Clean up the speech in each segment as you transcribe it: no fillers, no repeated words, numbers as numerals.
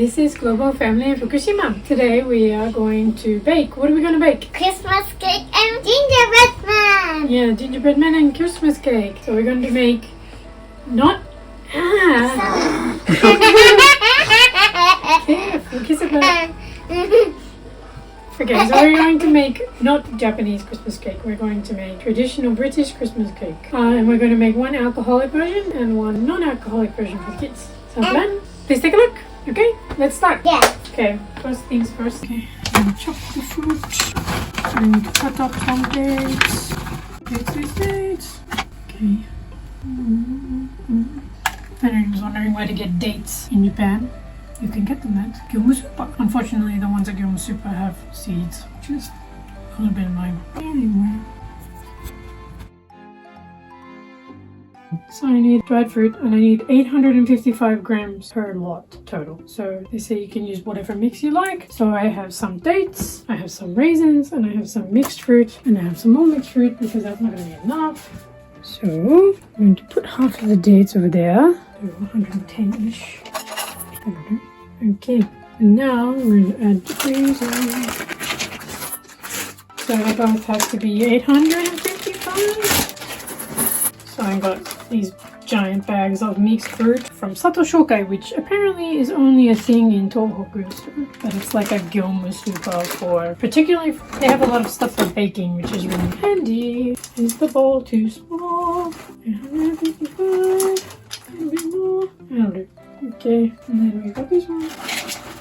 This is Global Family in Fukushima. Today we are going to bake. What are we going to bake? Christmas cake and gingerbread man. Yeah, gingerbread man and Christmas cake. So we're going to make not... Careful, kiss it back. Okay, so we're going to make not Japanese Christmas cake. We're going to make traditional British Christmas cake. And we're going to make one alcoholic version and one non-alcoholic version for kids. Sound plan? Please take a look. Okay, let's start. Yeah. Okay, first things first. Okay, I'm going to chop the fruit. I'm going to cut up some dates. Dates. Okay. I was wondering where to get dates in Japan. You can get them at Gyomu Super. Unfortunately, the ones at Gyomu Super have seeds, which is a little bit annoying. Anyway. So I need dried fruit and I need 855 grams per lot total. So they say you can use whatever mix you like. So I have some dates, I have some raisins, and I have some mixed fruit, and I have some more mixed fruit because that's not going to be enough. So I'm going to put half of the dates over there. So 110-ish. Okay, and now I'm going to add the raisins. So they both have to be 855. So I got these giant bags of mixed fruit from Sato Shokai, which apparently is only a thing in Tohoku. But it's like a Gyomu Super for, particularly, they have a lot of stuff for baking, which is really handy. Is the bowl too small? 855. A bit more. That'll do. Okay, and then we got this one.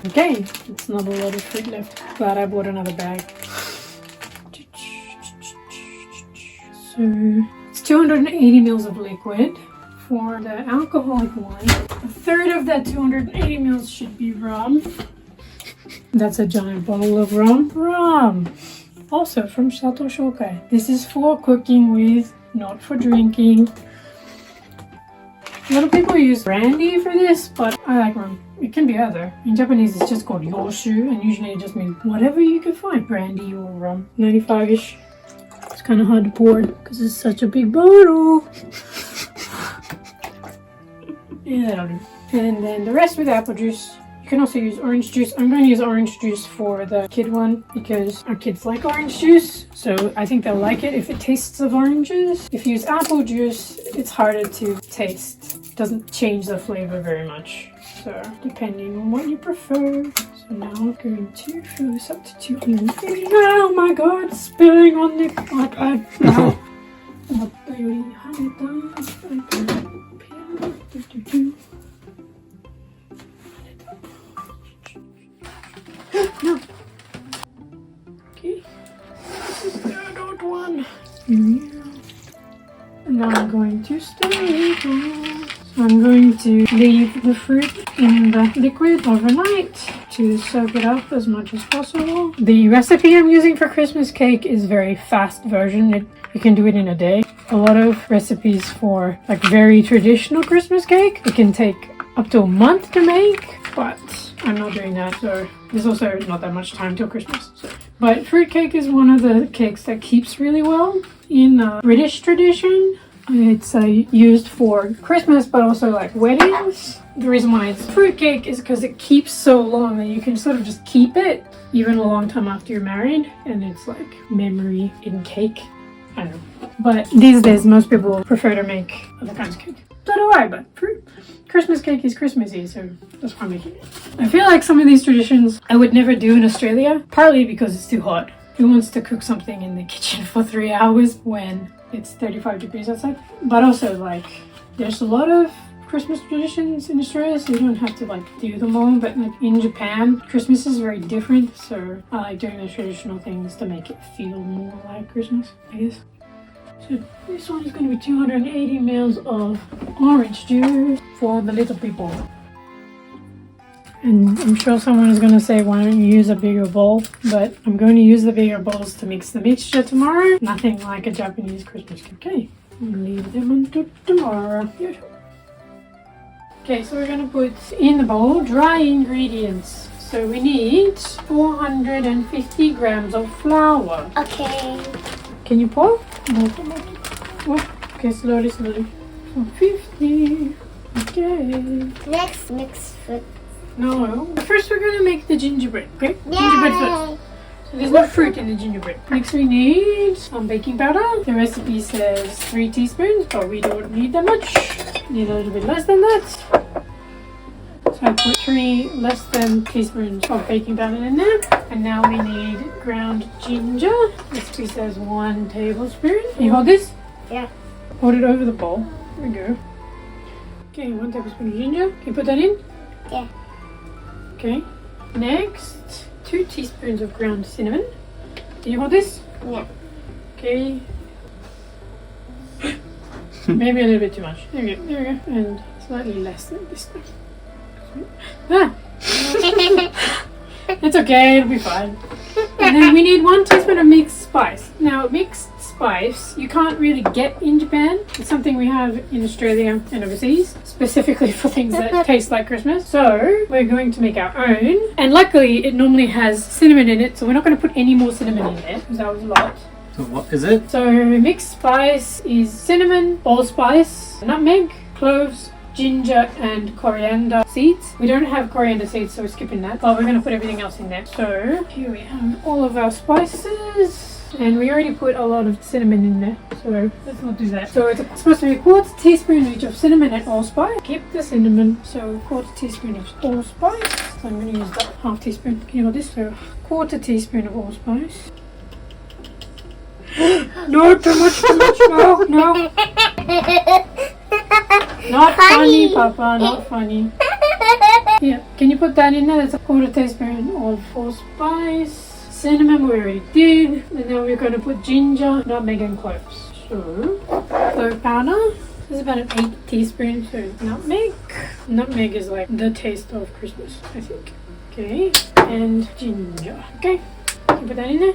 Okay, it's not a lot of fruit left. Glad I bought another bag. So it's 280 mils of liquid. For the alcoholic one, a third of that 280 mils should be rum. That's a giant bottle of rum. Also from Sato Shokai. This is for cooking with, not for drinking. A lot of people use brandy for this, but I like rum. It can be other. In Japanese, it's just called yoshu, and usually it just means whatever you can find, brandy or rum. 95-ish. It's kind of hard to pour because it's such a big bottle. Yeah, that'll do. And then the rest with apple juice. You can also use orange juice. I'm going to use orange juice for the kid one because our kids like orange juice. So I think they'll like it if it tastes of oranges. If you use apple juice, it's harder to taste. It doesn't change the flavor very much. So depending on what you prefer. So now I'm going to fill this up to 280. Oh my god, spilling on the... No. No. Okay. This is the adult one. And now I'm going to stir it all. So I'm going to leave the fruit in the liquid overnight to soak it up as much as possible. The recipe I'm using for Christmas cake is a very fast version. You can do it in a day. A lot of recipes for like very traditional Christmas cake, it can take up to a month to make, but I'm not doing that. So there's also not that much time till Christmas. But fruit cake is one of the cakes that keeps really well in British tradition. It's used for Christmas, but also like weddings. The reason why it's fruit cake is because it keeps so long that you can sort of just keep it even a long time after you're married, and it's like memory in cake. I don't know. But these days, most people prefer to make other kinds of cake. So do I, but Christmas cake is Christmassy, so that's why I'm making it. I feel like some of these traditions I would never do in Australia, partly because it's too hot. Who wants to cook something in the kitchen for 3 hours when it's 35 degrees outside? But also, like, there's a lot of Christmas traditions in Australia, so you don't have to like do them all. But like in Japan, Christmas is very different, so I like doing the traditional things to make it feel more like Christmas, I guess. So this one is going to be 280 mils of orange juice for the little people. And I'm sure someone is going to say, why don't you use a bigger bowl? But I'm going to use the bigger bowls to mix the mixture tomorrow. Nothing like a Japanese Christmas cake. Okay, I'll leave them until tomorrow. Okay, so we're going to put in the bowl dry ingredients. So we need 450 grams of flour. Okay. Can you pour? Oh, okay, slowly. 450. Okay. Next, mix fruit. No. First we're gonna make the gingerbread, okay? Gingerbread first. So there's no fruit in the gingerbread. Next we need some baking powder. The recipe says 3 teaspoons, but we don't need that much. Need a little bit less than that. So I put 3 less than teaspoons of baking powder in there. And now we need ground ginger. Recipe says 1 tablespoon. Can you hold this? Yeah. Hold it over the bowl. There we go. Okay, 1 tablespoon of ginger. Can you put that in? Yeah. Okay. Next, 2 teaspoons of ground cinnamon. Can you hold this? Yeah. Okay. Maybe a little bit too much. There we go. There we go. And slightly less than this time. Ah! It's okay, it'll be fine. And then we need 1 teaspoon of mixed spice. Now, mixed spice you can't really get in Japan. It's something we have in Australia and overseas, specifically for things that taste like Christmas. So we're going to make our own. And luckily, it normally has cinnamon in it, so we're not going to put any more cinnamon in there because that was a lot. So what is it? So mixed spice is cinnamon, allspice, nutmeg, cloves, ginger and coriander seeds. We don't have coriander seeds, so we're skipping that, but we're going to put everything else in there. So here we have all of our spices, and we already put a lot of cinnamon in there, so let's not do that. So it's supposed to be a 1/4 teaspoon each of cinnamon and allspice. Keep the cinnamon, so 1/4 teaspoon of allspice. So I'm going to use that 1/2 teaspoon. Can you hold this? So 1/4 teaspoon of allspice. No, too much, no. Not funny, Papa, not funny. Yeah, can you put that in there? That's a 1/4 teaspoon of allspice. Cinnamon we already did. And then we're going to put ginger, nutmeg and cloves. So, clove powder. This is about an 8 teaspoons of nutmeg. Nutmeg is like the taste of Christmas, I think. Okay, and ginger. Okay, can you put that in there?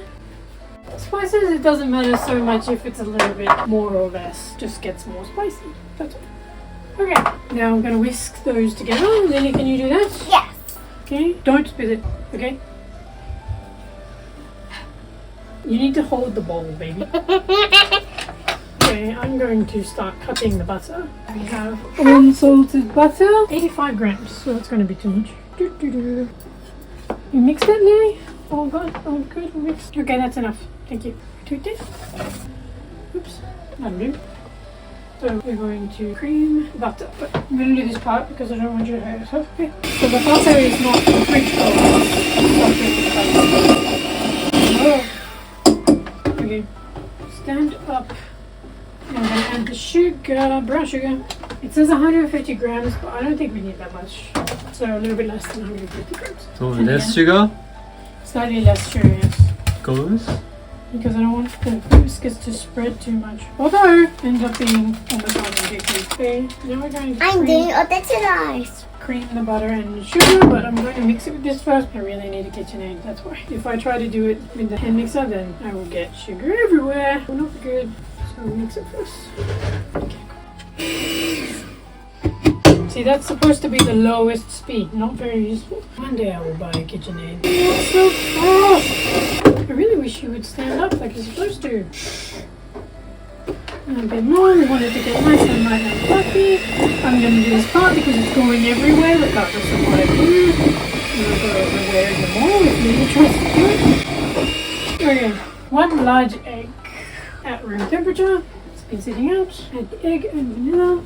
Spices, it doesn't matter so much if it's a little bit more or less. Just gets more spicy. That's all. Okay, now I'm going to whisk those together. Lily, can you do that? Yes. Okay, don't spit it, okay? You need to hold the bowl, baby. Okay, I'm going to start cutting the butter. We have unsalted butter, 85 grams, so that's going to be too much. You mixed it, Lily? All good, mixed. Okay, that's enough. Thank you. Tweak this. Oops, that'll do. So we're going to cream butter. But I'm going to do this part because I don't want you to hurt yourself. Okay. So the butter is not the French color. Okay. Stand up. I'm going to add the sugar, brown sugar. It says 150 grams, but I don't think we need that much. So a little bit less than 150 grams. So less sugar? Slightly less sugar, yes. Goes? Because I don't want the biscuits to spread too much. Although, it ends up being almost 150. Okay, now we're going to I'm doing all the cream the butter and sugar, but I'm going to mix it with this first. I really need a KitchenAid, that's why. If I try to do it with the hand mixer, then I will get sugar everywhere. Well, not good. So we'll mix it first. Okay, cool. See, that's supposed to be the lowest speed, not very useful. One day I will buy a KitchenAid. It's so fast! I really wish you would stand up like you're supposed to. And a bit more, we want it to get nice and light and fluffy. I'm going to do this part because it's going everywhere regardless of what I do. And I'll go everywhere even more if Lily tries to do it. Okay, 1 large egg at room temperature. It's been sitting out. Add the egg and vanilla.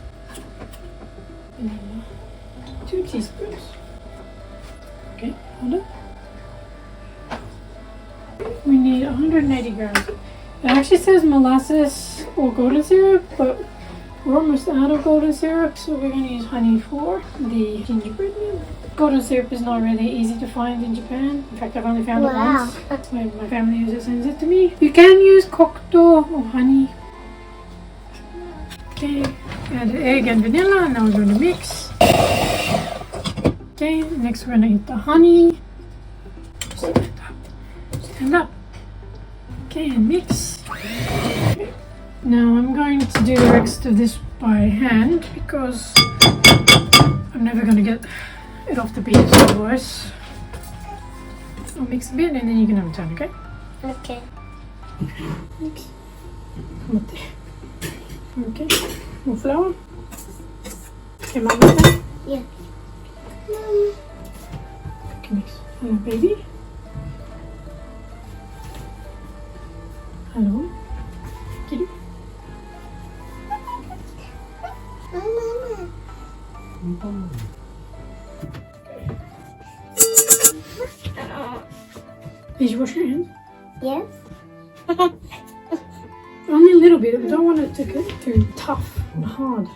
And 2 teaspoons. Okay, hold it. We need 180 grams. It actually says molasses or golden syrup, but we're almost out of golden syrup, so we're going to use honey for the gingerbread now. Golden syrup is not really easy to find in Japan. In fact, I've only found it once. So my family usually sends it to me. You can use kokto or honey. Okay, add egg and vanilla, and now we're going to mix. Okay, next we're going to eat the honey. Stand up. Okay, and mix. Okay. Now I'm going to do the rest of this by hand because I'm never going to get it off the beads otherwise. I'll mix a bit and then you can have a turn, okay? Okay. Mix. Okay. More flour. Okay, Mama. Yeah. mix. Hello, baby. Hello. Kitty. Did you wash your hands? Yes. Only a little bit. We don't want it to get too tough and hard.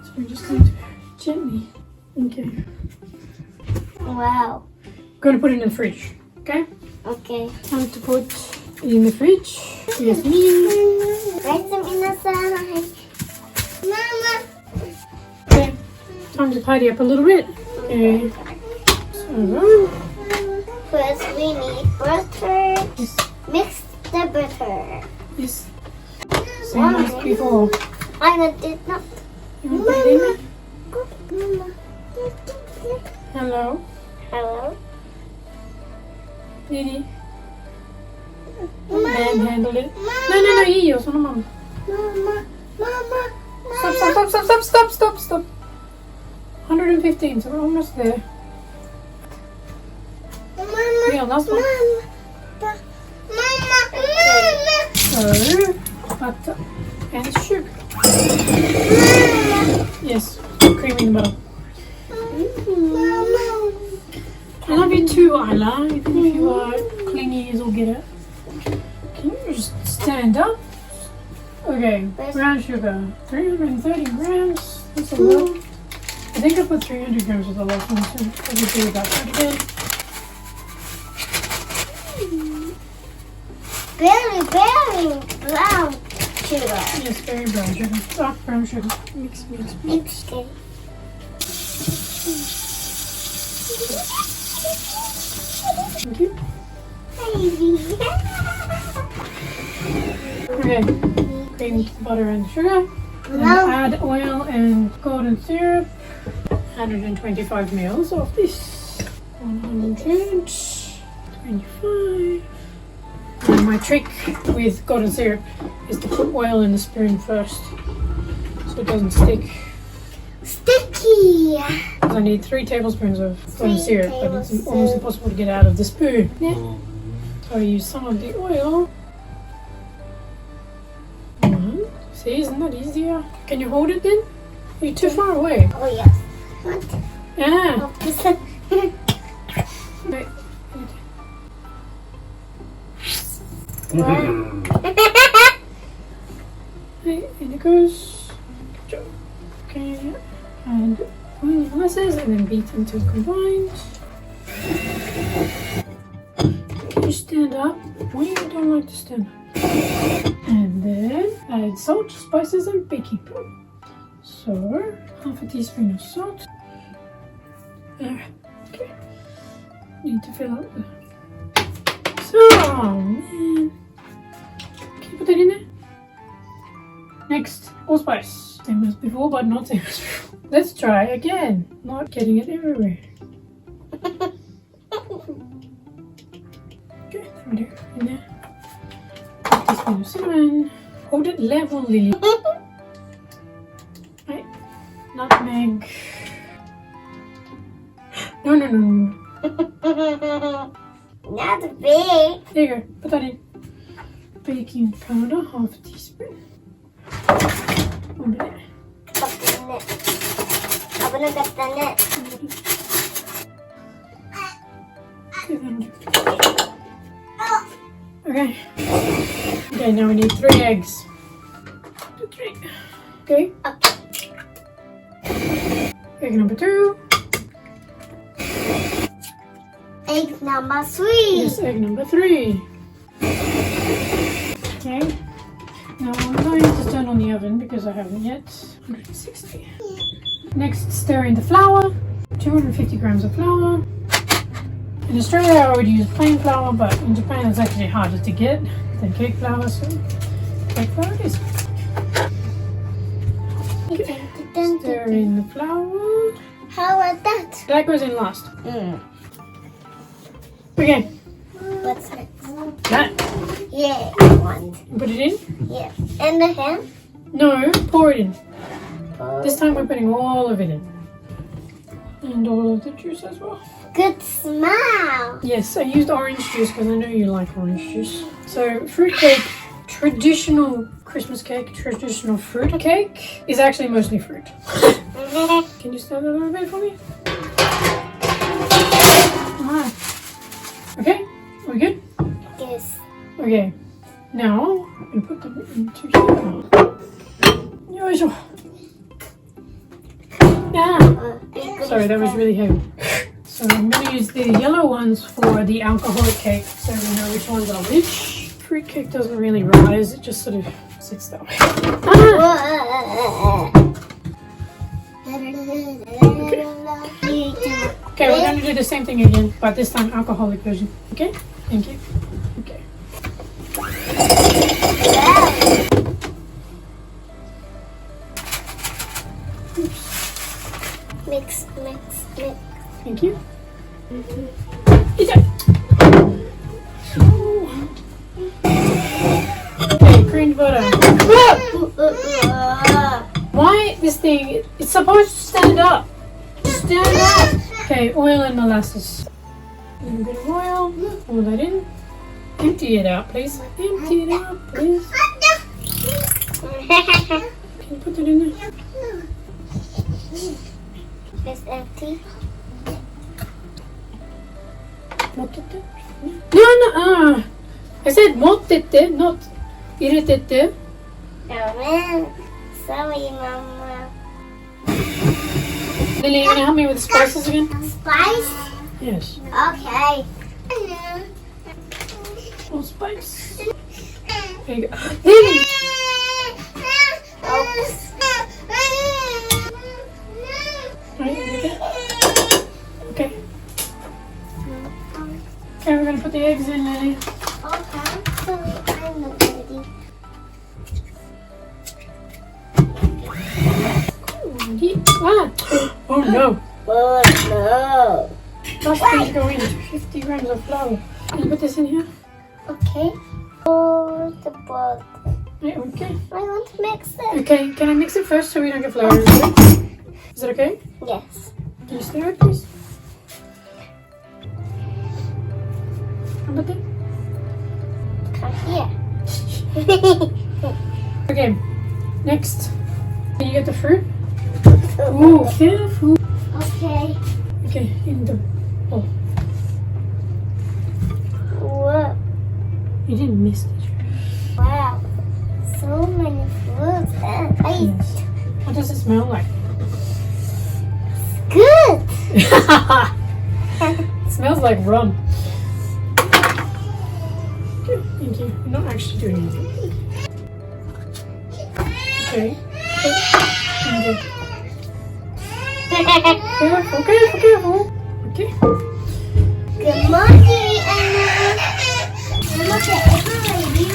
So we're just going to gently. Okay. Wow. Going to put it in the fridge. Okay? Okay. Time to put it in the fridge. Yes, me. Write some inside. Mama. Okay. Time to tidy up a little bit. Okay. So, First we need butter. yes. Mix the butter. Yes. Same as before. I did not. You want to put it in there? Mama. Hello. Hello. Lily. Manhandle it. No, io, sono mamma. Mama. Mama. Stop. 115, so we're almost there. Mama. Yeah, last one. Mama. So, butter and sugar. Yes, cream in the bottom. Mama. I love you too, Isla. Even if you are clingy as all get it. Can you just stand up? Okay, brown sugar. 330 grams. That's a lot. I think I put 300 grams with the last one, so probably do about that again. Very brown sugar. Yes, very brown sugar. Dark brown sugar. Mix. Okay. Thank you. Baby. Okay, cream, butter, and sugar. And No. add oil and golden syrup. 125 mils of this. 125. And my trick with golden syrup is to put oil in the spoon first, so it doesn't stick. Sticky. I need 3 tablespoons of golden 3 syrup, but it's tablespoons. almost impossible to get out of the spoon. Yeah. So I use some of the oil. See, isn't that easier? Can you hold it then? You're too far away. Oh yes. What? Yeah. Oh, this is Wait. Right, in it goes. Good job. Okay, and oil molasses and then beat until combined. Can you stand up? Why you don't like to stand up? And then add salt, spices and baking powder. So, half a teaspoon of salt. There. Okay. Need to fill out the... So, man. Okay, put that in there. Next, allspice. Same as before, but not same as before. Let's try again. Not getting it everywhere. Okay, throw it in there. Teaspoon of cinnamon. Hold it level, Lily. Right. Nutmeg. No. not big. There you go. Put that in. Baking powder, half a teaspoon. 1 minute. 危なかったね。 Okay, that'll do. Okay. Okay, now we need 3 eggs. 3. Okay. Egg number 2. Egg number 3. Yes, egg number 3. Okay. Now I'm going to turn on the oven because I haven't yet. 160. Next, stir in the flour. 250 grams of flour. In Australia, I would use plain flour, but in Japan, it's actually harder to get than cake flour, so cake flour it is. Okay. Stir in the flour. How about that? That goes in last. Okay. What's next? That. Yeah, I want. Put it in. Yeah. And the ham? No, pour it in. This time we're putting all of it in. And all of the juice as well. Good smell. Yes, I used orange juice because I know you like orange juice. So fruit cake, traditional Christmas cake, traditional fruit cake is actually mostly fruit. Can you stand that a little bit for me? Alright. Okay, are we good? Yes. Okay, now I'm going to put them into here. Yoisho. Yeah. Sorry, that was really heavy. So I'm going to use the yellow ones for the alcoholic cake so we know which ones are which. Fruit cake doesn't really rise, it just sort of sits that way. Okay, we're going to do the same thing again, but this time alcoholic version. Okay? Thank you. Okay. Mix. Thank you. Eat it. Okay, cream butter. Why this thing? It's supposed to stand up. Stand up. Okay, oil and molasses. A little bit of oil. Pour that in. Empty it out, please. Empty it out, please. Can you put it in there? It's empty. No. I said 持ってって not 入れてって Amen. Sorry, Mama. Lily, you gonna help me with the spices again? Spice? Yes. Okay. Oh, spice. There you go. Lily! Oops. Right, with it. Okay. Okay, we're gonna put the eggs in, Lily. Okay. So I'm not ready. Oh no! Oh no. Last things go in. 50 grams of flour. Can you put this in here? Okay. Oh, the butter. Yeah, okay. I want to mix it. Okay, can I mix it first so we don't get flour everywhere? Is that okay? Yes. Can you stir it, please? How about that? Come here. Okay, next. Can you get the fruit? Ooh, careful. Okay. Okay, in the bowl. Whoa. You didn't miss it. Wow. So many fruits and ice. Yes. What does it smell like? Good. It smells like rum. Okay, thank you. I'm not actually doing anything. Okay. Okay. Careful. Okay. Good morning, Anna. Look at everybody.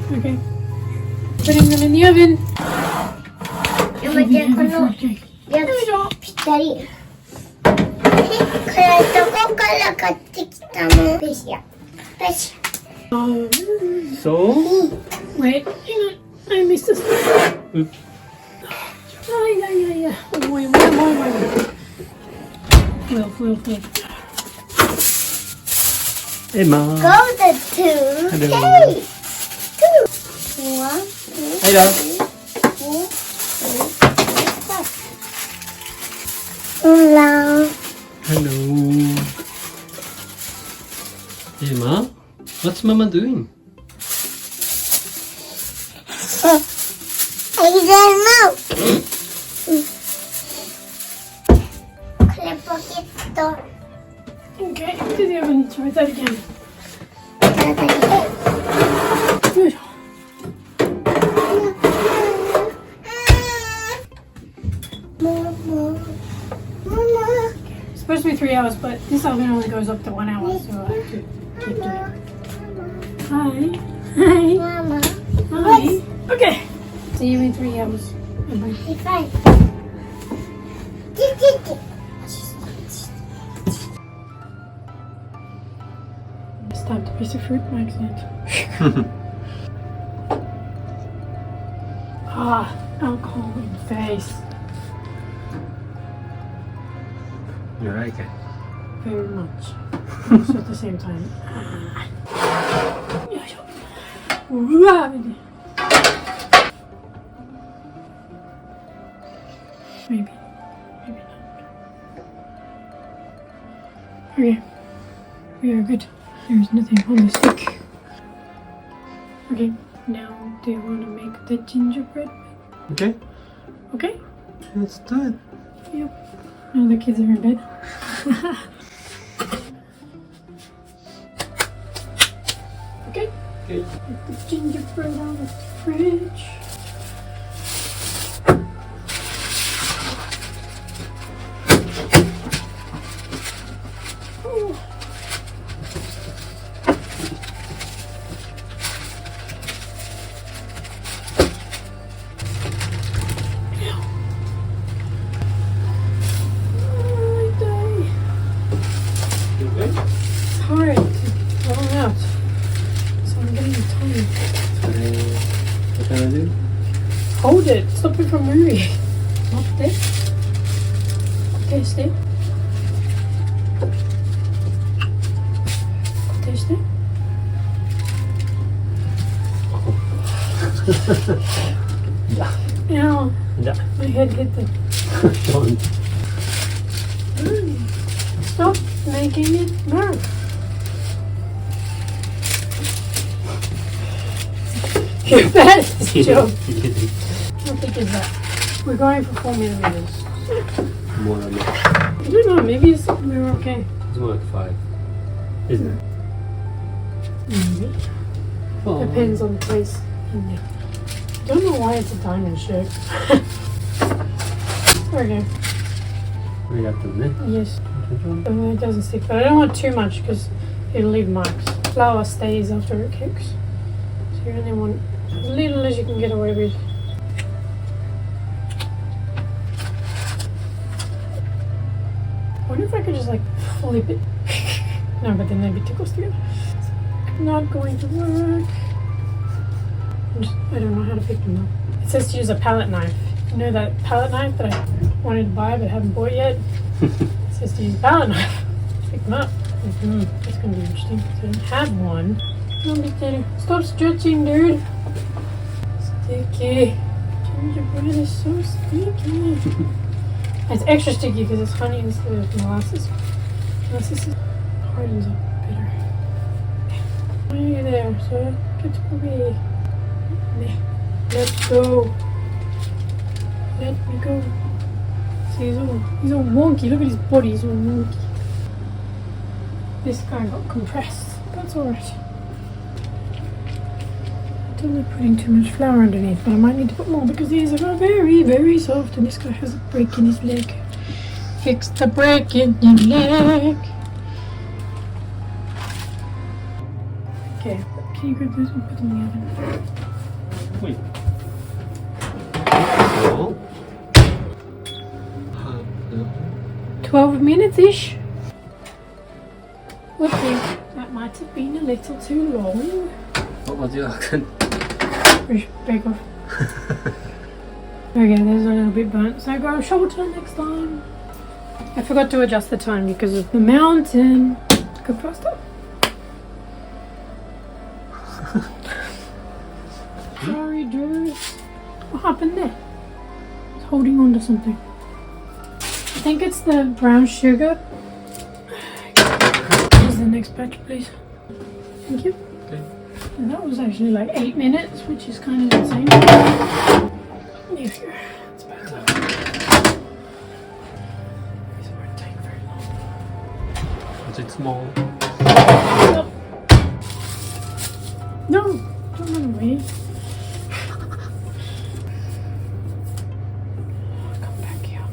Okay. Putting them in the oven. でもじゃあこの Okay. ぴったり。これどこから買ってきたの？ペシャ。ペシャ。So? Wait, hang on. I missed this. Oops. Yeah. More. Flow. Emma. Go the two. Hello. Okay. Two. 1, 2, Hey there. 3, 4, 5. Hello. Hello. Emma, what's Mama doing? I don't know. これポケット。 Okay, into the oven. Try that again. よいしょ。It's supposed to be 3 hours, but this oven only goes up to 1 hour, so I have to keep doing it. Hi. Mama. Hi. Okay. See you in 3 hours. Bye-bye. Hey, fine. Stabbed a piece of fruit by accident. Ah, alcohol in the face. You like it? Very much. Also at the same time. Maybe. Maybe not. Okay. We are good. There's nothing on the stick. Okay. Now, do you want to make the gingerbread? Okay, Okay? let's do it. Yep. Now the kids are in bed. Okay. Okay. Put the gingerbread on the fridge. Ooh. It's hard to roll out, so I'm getting tired. What can I do? Hold it, stop it from moving. Not there. Okay, stay. Okay, stay. Ow, Yeah. my head hit the... Don't. Stop making it move. You're bad at this job. How thick is that? We're going for 4 millimeters. More than that. I don't know, maybe we're okay. It's more like 5. Isn't it? Maybe. Oh. Depends on the place in there. I don't know why it's a diamond shape. Okay, ありがとうね。 yes. It doesn't stick, but I don't want too much because it'll leave marks. Flour stays after it cooks. So you only want as little as you can get away with. I wonder if I could just like flip it. No, but then they'd be too close together. It's not going to work. I don't know how to pick them up. It says to use a palette knife. You know that palette knife that I wanted to buy but haven't bought yet? It says to use a palette knife. Pick them up. That's going to be interesting. So I don't have one. Don't be kidding. Stop stretching, dude. Sticky. Gingerbread is so sticky. It's extra sticky because it's honey instead of molasses. Molasses hardens up better. Are you there, sir? Get away. Let's go. Let me go. See, he's all wonky. Look at his body. He's all wonky. This guy got compressed. That's alright. I don't like putting too much flour underneath, but I might need to put more because these are very, very soft and this guy has a break in his leg. Fix the break in your leg. Okay, can you grab those and put them in the oven? Wait. So, 12 minutes-ish. Whoopsie, that might have been a little too long. what was your accent? Bake off. Okay, there's a little bit burnt, so go shorter next time. I forgot to adjust the time because of the mountain. Go faster. Sorry, dude. What happened there? It's holding on to something. I think it's the brown sugar. Here's the next batch, please. Thank you. Okay. And that was actually like 8 minutes, which is kind of insane. If you're, it's better. These won't take very long. Was it small? No, don't run away. Come back here.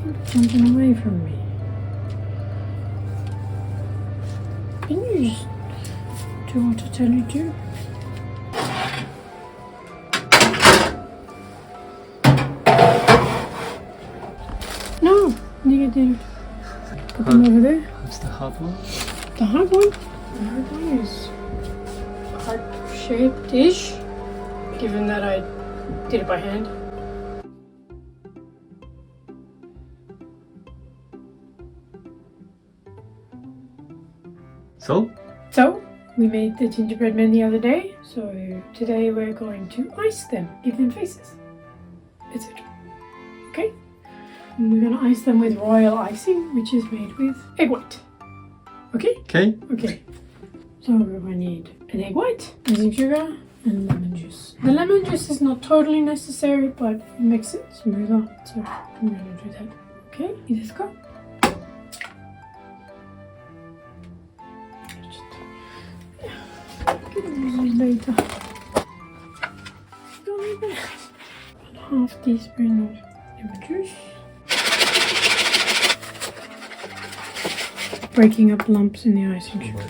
Keep jumping away from me. Can you just do what I tell you to? did. Put them over there. What's the hard one? The hard one? The hard one is heart-shaped-ish, given that I did it by hand. So, we made the gingerbread men the other day, so today we're going to ice them, give them faces, etc. Okay? And we're going to ice them with royal icing, which is made with egg white. Okay? Okay. So we're going to need an egg white, icing sugar, and lemon juice. The lemon juice is not totally necessary, but it makes it smoother, so I'm going to do that. Okay? Let's go. Later. Half teaspoon of lemon juice. Breaking up lumps in the icing sugar.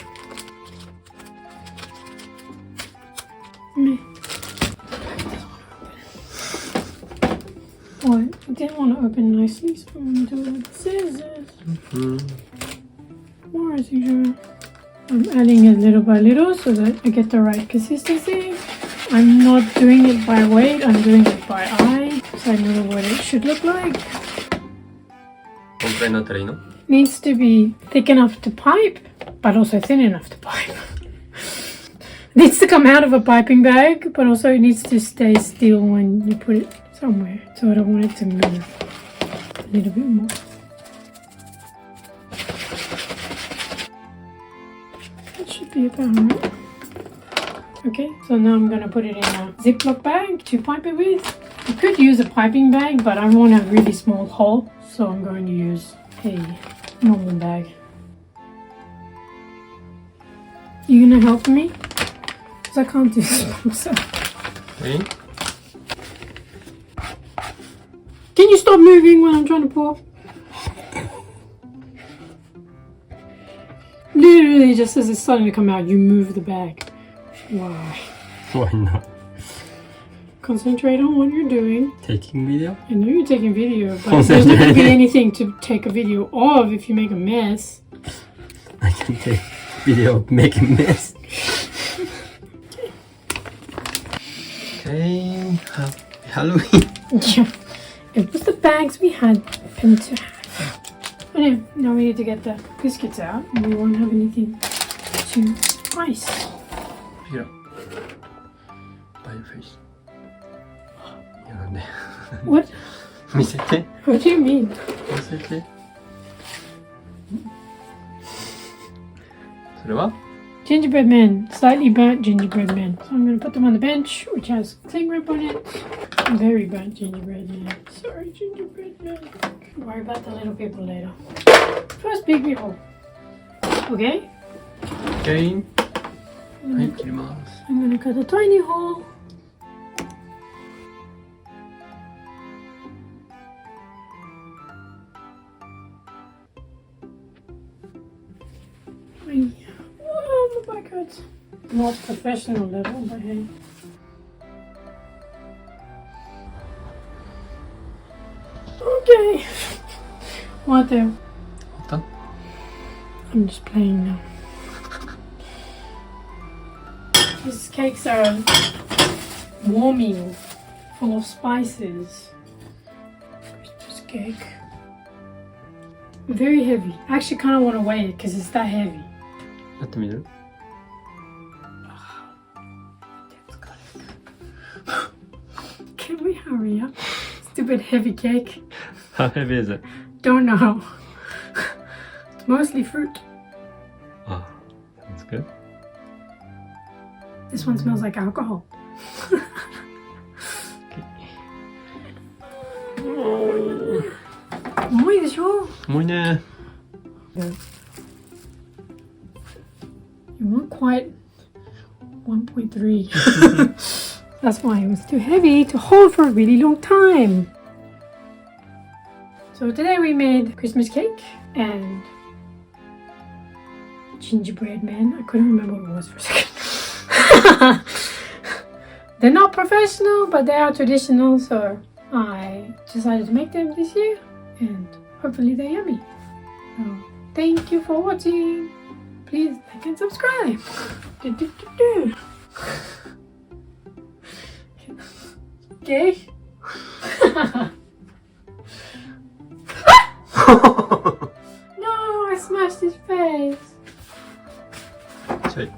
Well, I didn't want to open nicely, so I'm going to do it with scissors. More icing sugar. I'm adding it little by little so that I get the right consistency. I'm not doing it by weight, I'm doing it by eye, so I know what it should look like. Needs to be thick enough to pipe, but also thin enough to pipe. Needs to come out of a piping bag, but also it needs to stay still when you put it somewhere. So I don't want it to move a little bit more. Be about right. Okay, so now I'm going to put it in a Ziploc bag to pipe it with. You could use a piping bag, but I want a really small hole, so I'm going to use a normal bag. You going to help me? Because I can't do this by myself. Okay. Can you stop moving when I'm trying to pour? Literally, just as it's starting to come out, you move the bag. Why? Why not? Concentrate on what you're doing. Taking video? I know you're taking video, but there's not going to be anything to take a video of if you make a mess. I can take video of making mess. Okay, happy Halloween. Yeah, it was the bags we had to have. Anyway, now we need to get the biscuits out, and we won't have anything to ice. Here. By your face. What? 見せて。 What do you mean? 見せて。それは Gingerbread men, slightly burnt gingerbread men. So I'm going to put them on the bench, which has cling wrap on it. Very burnt gingerbread men. Sorry, gingerbread men. Don't worry about the little people later. First, big people. Okay? Okay. はい、切ります。I'm going to cut a tiny hole. Oh, my back hurts. Not professional level, but hey. Okay. What the? What? I'm just playing now. These cakes are warming, full of spices. Christmas cake. Very heavy. I actually kind of want to weigh it because it's that heavy. やってみる Can we hurry up? Stupid heavy cake. How heavy is it? Don't know. It's mostly fruit. Ah, that's good. This one smells like alcohol. Okay. 重いでしょ? 重いね。 You want quite 1.3. That's why it was too heavy to hold for a really long time. So today we made Christmas cake and gingerbread men. I couldn't remember what it was for a second. They're not professional, but they are traditional, so I decided to make them this year. And hopefully they're yummy. So, thank you for watching. Please like and subscribe. Okay. No, I smashed his face. ちょい。